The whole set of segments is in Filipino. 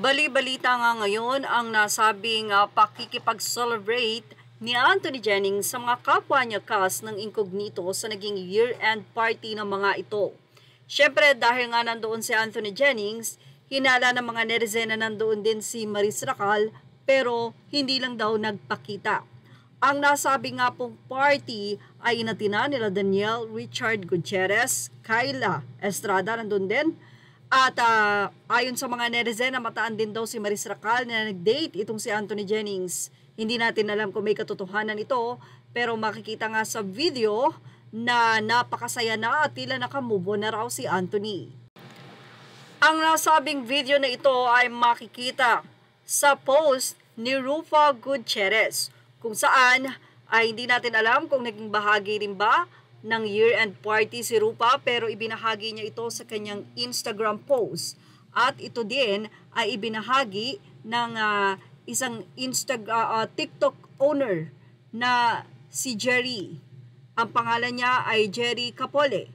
Bali-balita nga ngayon ang nasabing pakikipag-celebrate ni Anthony Jennings sa mga kapwa niya cast ng Incognito sa naging year-end party ng mga ito. Siyempre dahil nga nandoon si Anthony Jennings, hinala ng mga netizen na nandoon din si Maris Racal pero hindi lang daw nagpakita. Ang nasabi nga pong party ay inatina nila Daniel Richard Gutierrez, Kyla Estrada nandoon din. At ayon sa mga netizen na mataan din daw si Maris Racal na nag-date itong si Anthony Jennings. Hindi natin alam kung may katotohanan ito pero makikita nga sa video na napakasaya na at tila nakamove on na raw si Anthony. Ang nasabing video na ito ay makikita sa post ni Rufa Gutierrez kung saan ay hindi natin alam kung naging bahagi rin ba ng year-end party si Rupa pero ibinahagi niya ito sa kanyang Instagram post. At ito din ay ibinahagi ng isang TikTok owner na si Jerry. Ang pangalan niya ay Jerry Capole.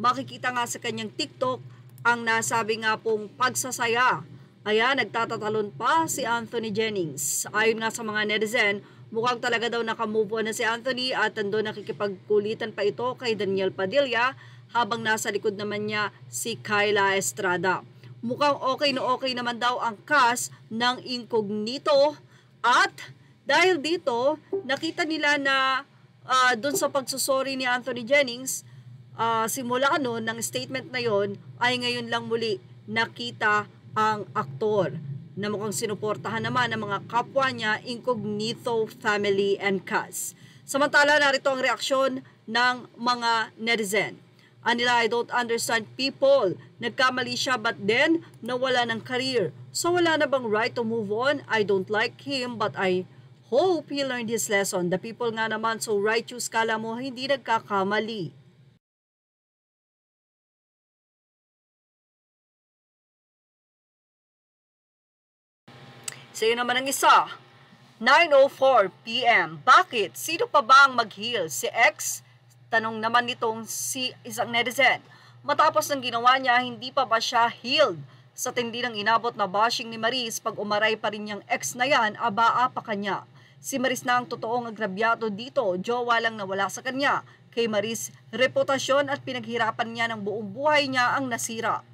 Makikita nga sa kanyang TikTok ang nasabi nga pong pagsasaya. Ayan, nagtatatalon pa si Anthony Jennings. Ayon nga sa mga netizen, mukhang talaga daw nakamove on na si Anthony at nandun nakikipagkulitan pa ito kay Daniel Padilla habang nasa likod naman niya si Kyla Estrada. Mukhang okay naman daw ang cast ng Incognito at dahil dito nakita nila na dun sa pagsusori ni Anthony Jennings simula noon ng statement na yon ay ngayon lang muli nakita ang aktor na mukhang sinuportahan naman ng mga kapwa niya Incognito family and cast. Samantala narito ang reaksyon ng mga netizen. Anila, I don't understand people. Nagkamali siya but then nawala ng career. So wala na bang right to move on? I don't like him but I hope he learned his lesson. The people nga naman so righteous, kala mo hindi nagkakamali. Sa'yo naman ang isa, 9:04 PM. Bakit? Sino pa ba ang mag-heal? Si X? Tanong naman nitong si isang netizen. Matapos ng ginawa niya, hindi pa ba siya healed? Sa tindi ng inabot na bashing ni Maris, pag umaray pa rin niyang ex na yan, abaa pa kanya. Si Maris na ang totoong agrabyado dito, jowa lang nawala sa kanya. Kay Maris, reputasyon at pinaghirapan niya ng buong buhay niya ang nasira.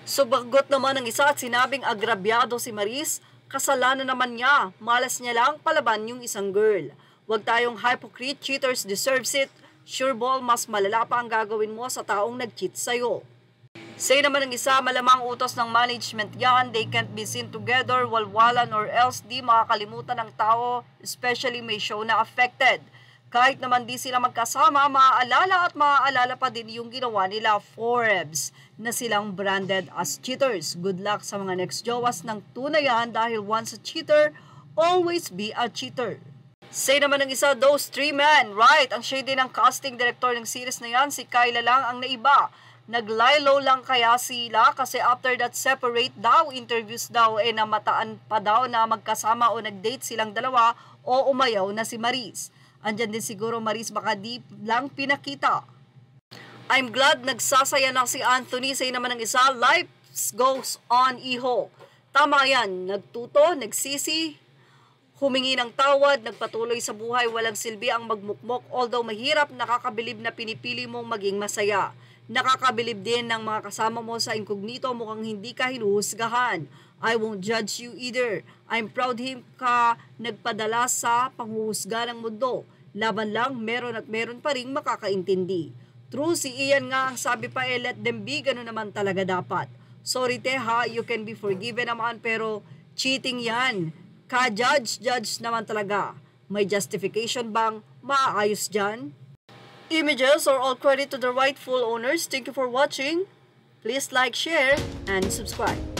Subagot naman ng isa at sinabing agrabyado si Maris, kasalanan naman niya, malas niya lang palaban yung isang girl. Huwag tayong hypocrite, cheaters deserves it. Sure ball, mas malala pa ang gagawin mo sa taong nag-cheat sa'yo. Say naman ng isa, malamang utos ng management yan, they can't be seen together, walwalan or else di makakalimutan ng tao, especially may show na affected. Kahit naman di sila magkasama, maaalala pa din yung ginawa nila Forbes na silang branded as cheaters. Good luck sa mga next jowas ng tunayan dahil once a cheater, always be a cheater. Say naman ng isa, those three men, right, ang shade din ng casting director ng series na yan, si Kyla lang ang naiba. Nag-lie-low lang kaya sila kasi after that separate daw, interviews daw, namataan pa daw na magkasama o nag-date silang dalawa o umayaw na si Maris. Andyan din siguro Maris baka di lang pinakita. I'm glad nagsasaya na si Anthony. Say naman ng isa, life goes on, iho. Tama yan, nagtuto, nagsisi, humingi ng tawad, nagpatuloy sa buhay, walang silbi ang magmukmok. Although mahirap, nakakabilib na pinipili mong maging masaya. Nakakabilib din ng mga kasama mo sa Incognito, mukhang hindi ka hinuhusgahan. I won't judge you either. I'm proud him ka nagpadala sa panghuhusga ng mundo. Laban lang, meron at meron pa rin makakaintindi. True, si Ian nga ang sabi pa let them be, gano'n naman talaga dapat. Sorry Teha, you can be forgiven naman pero cheating yan. Ka-judge naman talaga. May justification bang maayos dyan? Images are all credit to the rightful owners. Thank you for watching. Please like, share, and subscribe.